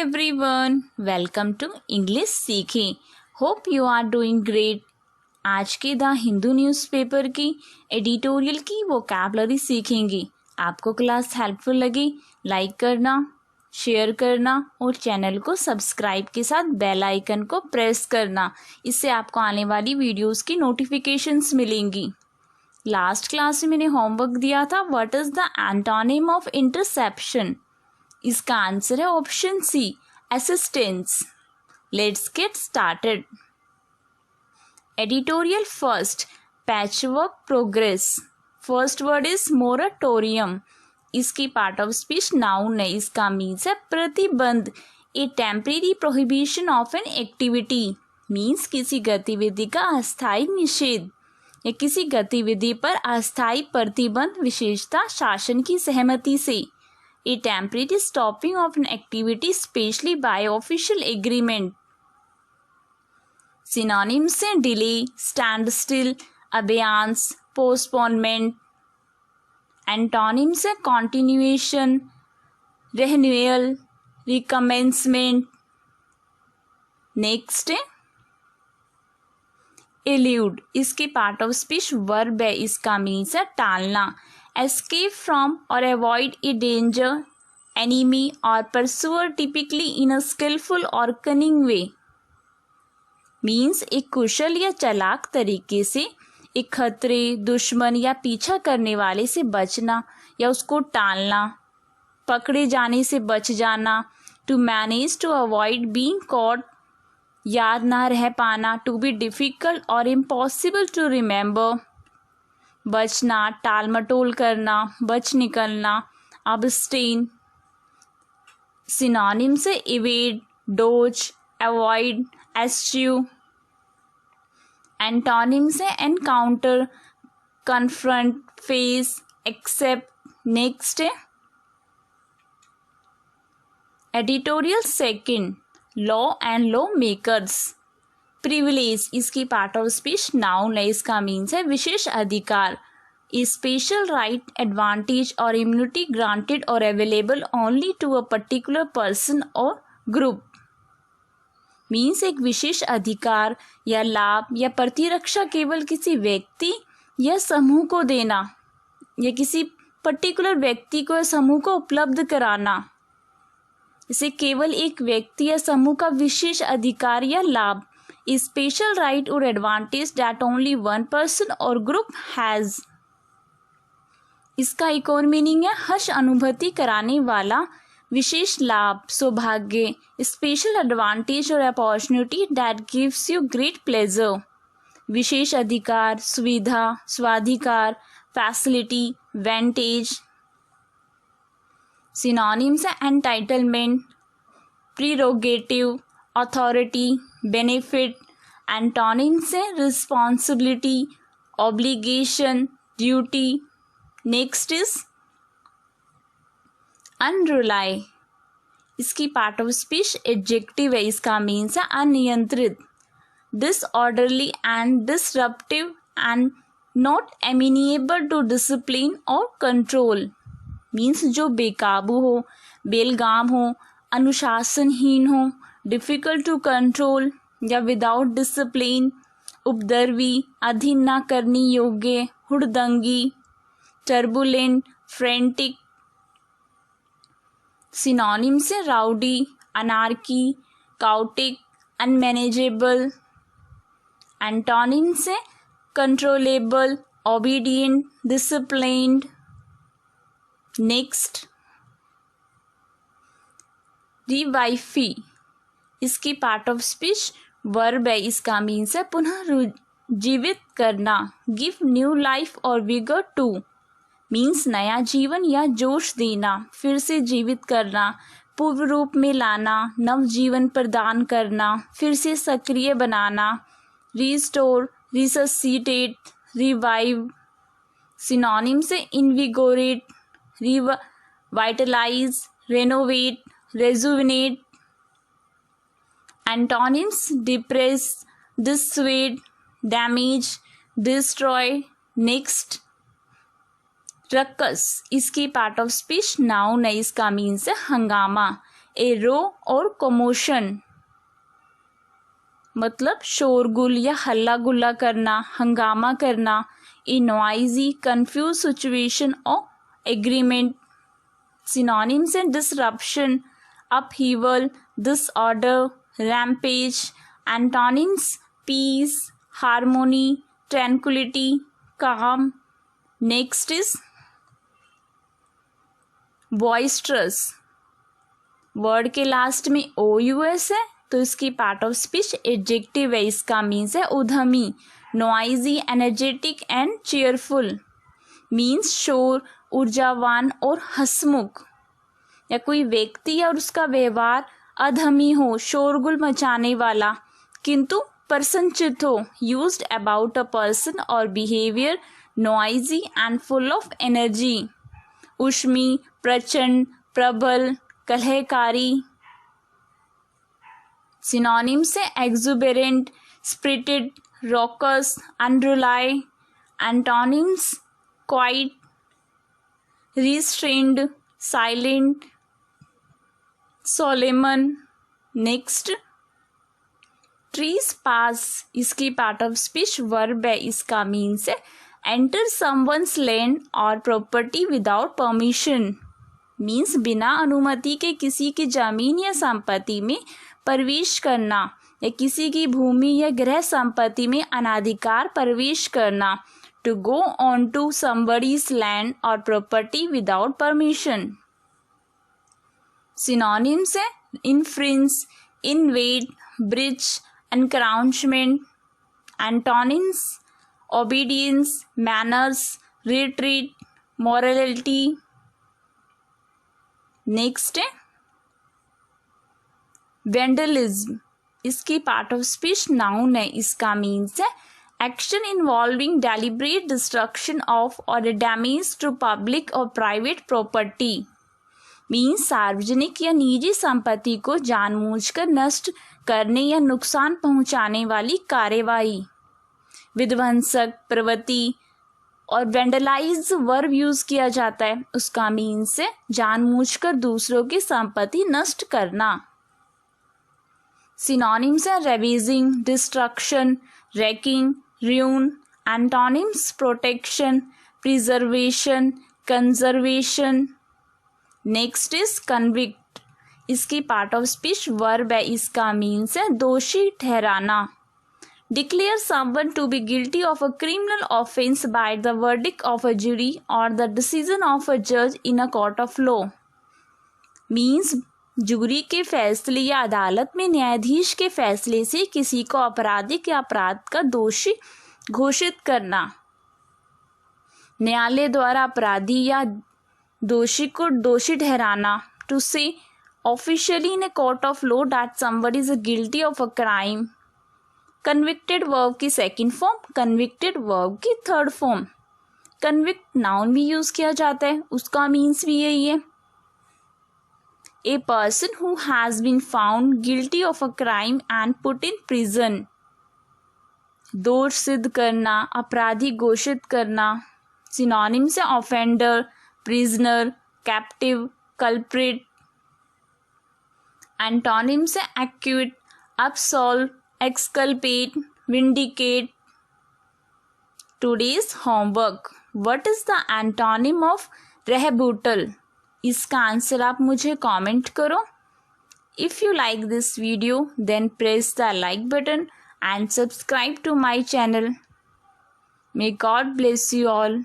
Everyone, welcome to English सीखें। Hope you are doing great. आज के द हिंदू न्यूज़पेपर की एडिटोरियल की वोकैबलरी सीखेंगे। आपको क्लास हेल्पफुल लगी लाइक करना, शेयर करना और चैनल को सब्सक्राइब के साथ बेल आइकन को प्रेस करना। इससे आपको आने वाली वीडियोस की नोटिफिकेशंस मिलेंगी। लास्ट क्लास में मैंने होमवर्क दिया था, what is the antonym of interception. इसका आंसर है option C, assistance. Let's get started. Editorial first, patchwork progress. First word is moratorium. इसकी पार्ट ऑफ स्पीच नाउन है। इसका मीन्स है प्रतिबंध। A temporary prohibition of an activity means किसी गतिविधि का अस्थायी निषेध या किसी गतिविधि पर अस्थायी प्रतिबंध, विशेषता शासन की सहमति से। A temporary stopping of an activity, especially by official agreement. Synonyms से delay, standstill, abeyance, postponement. Antonyms से continuation, renewal, recommencement. Next है elude। इसकी पार्ट ऑफ स्पीच वर्ब है। इसका मीन्स है टालना। Escape from or avoid a danger, enemy or pursuer, typically in a skillful or cunning way. Means एक कुशल या चालाक तरीके से एक खतरे, दुश्मन या पीछा करने वाले से बचना या उसको टालना, पकड़े जाने से बच जाना। To manage, to avoid being caught, याद ना रह पाना। To be difficult or impossible to remember, बचना, टाल मटोल करना, बच निकलना। अबस्टेन। सिनोनिम से evade, dodge, avoid, eschew. Antonym से encounter, confront, face, accept. Next है editorial second, law and law makers. Privilege. इसकी पार्ट ऑफ स्पीच नाउन है। इसका मीन्स है विशेष अधिकार। ए स्पेशल राइट, एडवांटेज और इम्यूनिटी ग्रांटेड और available only to a particular person और ग्रुप। मीन्स एक विशेष अधिकार या लाभ या प्रतिरक्षा केवल किसी व्यक्ति या समूह को देना या किसी पर्टिकुलर व्यक्ति को या समूह को उपलब्ध कराना। इसे केवल एक व्यक्ति या समूह का विशेष अधिकार या लाभ। A special right or advantage that only one person or group has. इसका एक और मीनिंग है हर्ष अनुभूति कराने वाला विशेष लाभ, सौभाग्य। स्पेशल एडवांटेज और opportunity that gives you great pleasure. विशेष अधिकार, सुविधा, स्वाधिकार, फैसिलिटी, वेंटेज। सिनोनिम्स है entitlement, prerogative, authority, benefit. Antonym से responsibility, obligation, duty. Next is unruly. इसकी पार्ट ऑफ स्पीच एडजेक्टिव है। इसका मीन्स है अनियंत्रित, disorderly and disruptive and not amenable to discipline और कंट्रोल। मीन्स जो बेकाबू हो, बेलगाम हो, अनुशासनहीन हो, डिफिकल्ट टू कंट्रोल या विदाउट डिसिप्लिन, उपद्रवी, अधीन न करने योग्य, हुड़दंगी, टर्बुलेंट, फ्रेंटिक। सिनोनिम से rowdy, anarchy, chaotic, unmanageable. Antonym से controllable, obedient, disciplined. Next revivify. इसकी पार्ट ऑफ स्पीच वर्ब है। इसका मीन्स है पुनः जीवित करना, गिव न्यू लाइफ और विगर टू। मीन्स नया जीवन या जोश देना, फिर से जीवित करना, पूर्व रूप में लाना, नव जीवन प्रदान करना, फिर से सक्रिय बनाना। Restore, resuscitate, revive. सिनोनिम से invigorate, revitalise, renovate, rejuvenate. Antonyms depress, dissuade, damage, destroy. Next ruckus. इसकी पार्ट ऑफ स्पीच नाउन है। इसका मीन्स है हंगामा। ए रो और कमोशन मतलब शोरगुल या हल्ला गुल्ला करना, हंगामा करना। ए नॉइजी कंफ्यूज सिचुएशन और एग्रीमेंट। सिनोनिम्स हैं disruption, upheaval, disorder, rampage. Antonyms peace, harmony, tranquillity, calm. Next is boisterous. Word के लास्ट में ओ यू एस है तो इसकी पार्ट ऑफ स्पीच एडजेक्टिव है। इसका मीन्स है उधमी, noisy, energetic and cheerful. Means शोर, ऊर्जावान और हंसमुख। या कोई व्यक्ति और उसका व्यवहार अधमी हो, शोरगुल मचाने वाला, किंतु प्रसन्नचित्त हो। यूज्ड अबाउट अ पर्सन और behaviour noisy and full of energy. उष्मी, प्रचंड, प्रबल, कलहकारी। सिनोनिम्स है exuberant, spirited, raucous, unruly. Antonyms quiet, restrained, silent, solemn. Next trespass. इसकी पार्ट ऑफ स्पीच वर्ब है। इसका मीन्स है एंटर समवन्स लैंड और प्रॉपर्टी विदाउट परमिशन। मीन्स बिना अनुमति के किसी की जमीन या संपत्ति में प्रवेश करना या किसी की भूमि या गृह संपत्ति में अनाधिकार प्रवेश करना। To go on to somebody's land और प्रॉपर्टी विदाउट परमिशन। सिनोनिम्स है infringe, invade, breach, encroachment. Antonyms obedience, manners, retreat, morality. Next है वेंडलिज्म। इसकी पार्ट ऑफ स्पीच नाउन है। इसका मीन्स है action involving deliberate destruction of और damage to public और private property. Means सार्वजनिक या निजी संपत्ति को जानबूझकर नष्ट करने या नुकसान पहुंचाने वाली कार्यवाही। विध्वंसक प्रवृत्ति और वेंडलाइज वर्ब यूज किया जाता है। उसका मीन्स है जानबूझकर दूसरों की संपत्ति नष्ट करना। सिनोनिम्स है रेविजिंग, destruction, wrecking, ruin. Antonyms protection, preservation, conservation. Next is convict. इसकी पार्ट ऑफ स्पीच वर्ब है। इसका मीन्स है दोषी ठहराना। Declare someone to be guilty of a criminal offense by the verdict of a jury or the decision of a judge in a court of law. Means jury के फैसले या अदालत में न्यायाधीश के फैसले से किसी को आपराधिक या अपराध का दोषी घोषित करना। न्यायालय द्वारा अपराधी या दोषी को दोषी ठहराना। टू से officially in a court of law that somebody is guilty of a crime. Convicted verb की सेकंड फॉर्म, कन्विक्टेड वर्ब की थर्ड फॉर्म। कन्विक्ट नाउन भी यूज किया जाता है, उसका मीन्स भी यही है। A person who has been found guilty of a crime and put in prison. दोष सिद्ध करना, अपराधी घोषित करना। सिनोनिम्स है offender, prisoner, captive, culprit. Antonyms है acute, absolve, exculpate, vindicate. Today's homework. What is the antonym of rebuttal? इसका answer आप मुझे कमेंट करो। If you like this video then press the like button and subscribe to my channel. May God bless you all.